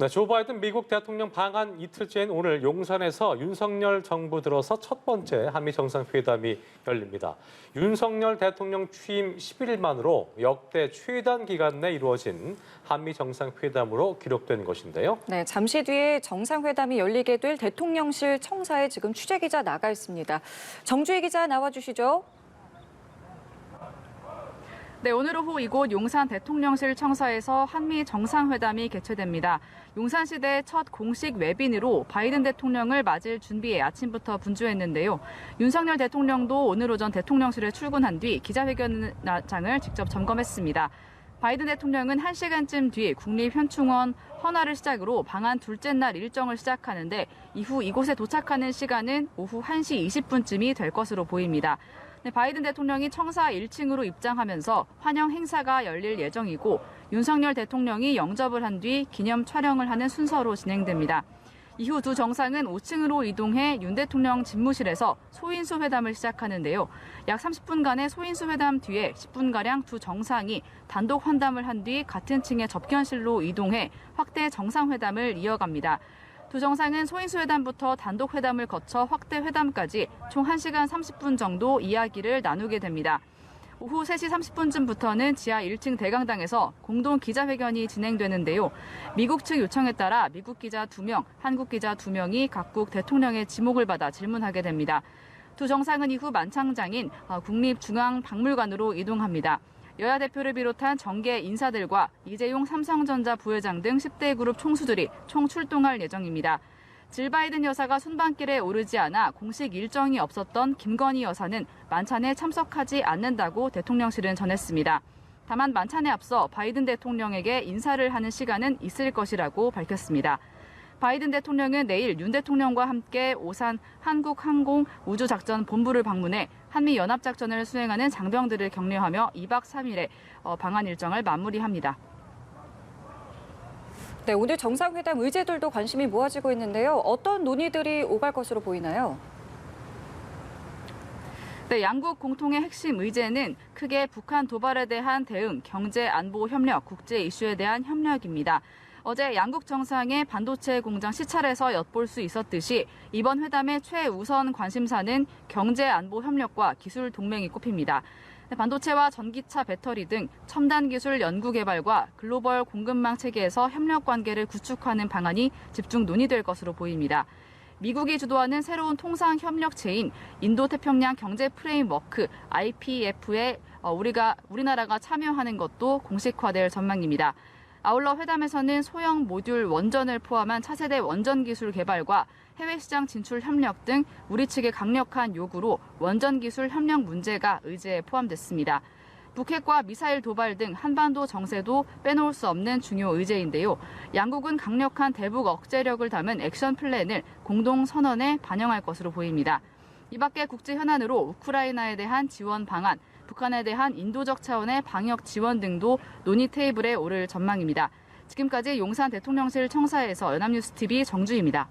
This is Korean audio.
네, 조 바이든 미국 대통령 방한 이틀째인 오늘 용산에서 윤석열 정부 들어서 첫 번째 한미 정상회담이 열립니다. 윤석열 대통령 취임 11일 만으로 역대 최단 기간 내 이루어진 한미 정상회담으로 기록된 것인데요. 네, 잠시 뒤에 정상회담이 열리게 될 대통령실 청사에 지금 취재기자 나가 있습니다. 정주희 기자 나와주시죠. 네, 오늘 오후 이곳 용산 대통령실 청사에서 한미 정상회담이 개최됩니다. 용산시대 첫 공식 외빈으로 바이든 대통령을 맞을 준비에 아침부터 분주했는데요. 윤석열 대통령도 오늘 오전 대통령실에 출근한 뒤 기자회견장을 직접 점검했습니다. 바이든 대통령은 1시간쯤 뒤 국립현충원 헌화를 시작으로 방한 둘째 날 일정을 시작하는데 이후 이곳에 도착하는 시간은 오후 1시 20분쯤이 될 것으로 보입니다. 네, 바이든 대통령이 청사 1층으로 입장하면서 환영 행사가 열릴 예정이고 윤석열 대통령이 영접을 한 뒤 기념 촬영을 하는 순서로 진행됩니다. 이후 두 정상은 5층으로 이동해 윤 대통령 집무실에서 소인수 회담을 시작하는데요. 약 30분간의 소인수 회담 뒤에 10분가량 두 정상이 단독 환담을 한 뒤 같은 층의 접견실로 이동해 확대 정상회담을 이어갑니다. 두 정상은 소인수 회담부터 단독 회담을 거쳐 확대 회담까지 총 1시간 30분 정도 이야기를 나누게 됩니다. 오후 3시 30분쯤부터는 지하 1층 대강당에서 공동 기자회견이 진행되는데요. 미국 측 요청에 따라 미국 기자 2명, 한국 기자 2명이 각국 대통령의 지목을 받아 질문하게 됩니다. 두 정상은 이후 만창장인 국립중앙박물관으로 이동합니다. 여야 대표를 비롯한 정계 인사들과 이재용 삼성전자 부회장 등 10대 그룹 총수들이 총 출동할 예정입니다. 질 바이든 여사가 순방길에 오르지 않아 공식 일정이 없었던 김건희 여사는 만찬에 참석하지 않는다고 대통령실은 전했습니다. 다만 만찬에 앞서 바이든 대통령에게 인사를 하는 시간은 있을 것이라고 밝혔습니다. 바이든 대통령은 내일 윤 대통령과 함께 오산 한국항공우주작전본부를 방문해 한미연합작전을 수행하는 장병들을 격려하며 2박 3일의 방한 일정을 마무리합니다. 네, 오늘 정상회담 의제들도 관심이 모아지고 있는데요. 어떤 논의들이 오갈 것으로 보이나요? 네, 양국 공통의 핵심 의제는 크게 북한 도발에 대한 대응, 경제 안보 협력, 국제 이슈에 대한 협력입니다. 어제 양국 정상의 반도체 공장 시찰에서 엿볼 수 있었듯이 이번 회담의 최우선 관심사는 경제 안보 협력과 기술 동맹이 꼽힙니다. 반도체와 전기차 배터리 등 첨단 기술 연구 개발과 글로벌 공급망 체계에서 협력 관계를 구축하는 방안이 집중 논의될 것으로 보입니다. 미국이 주도하는 새로운 통상 협력체인 인도태평양 경제 프레임워크 IPF에 우리나라가 참여하는 것도 공식화될 전망입니다. 아울러 회담에서는 소형 모듈 원전을 포함한 차세대 원전 기술 개발과 해외 시장 진출 협력 등 우리 측의 강력한 요구로 원전 기술 협력 문제가 의제에 포함됐습니다. 북핵과 미사일 도발 등 한반도 정세도 빼놓을 수 없는 중요 의제인데요. 양국은 강력한 대북 억제력을 담은 액션 플랜을 공동 선언에 반영할 것으로 보입니다. 이 밖에 국제 현안으로 우크라이나에 대한 지원 방안, 북한에 대한 인도적 차원의 방역 지원 등도 논의 테이블에 오를 전망입니다. 지금까지 용산 대통령실 청사에서 연합뉴스TV 정주희입니다.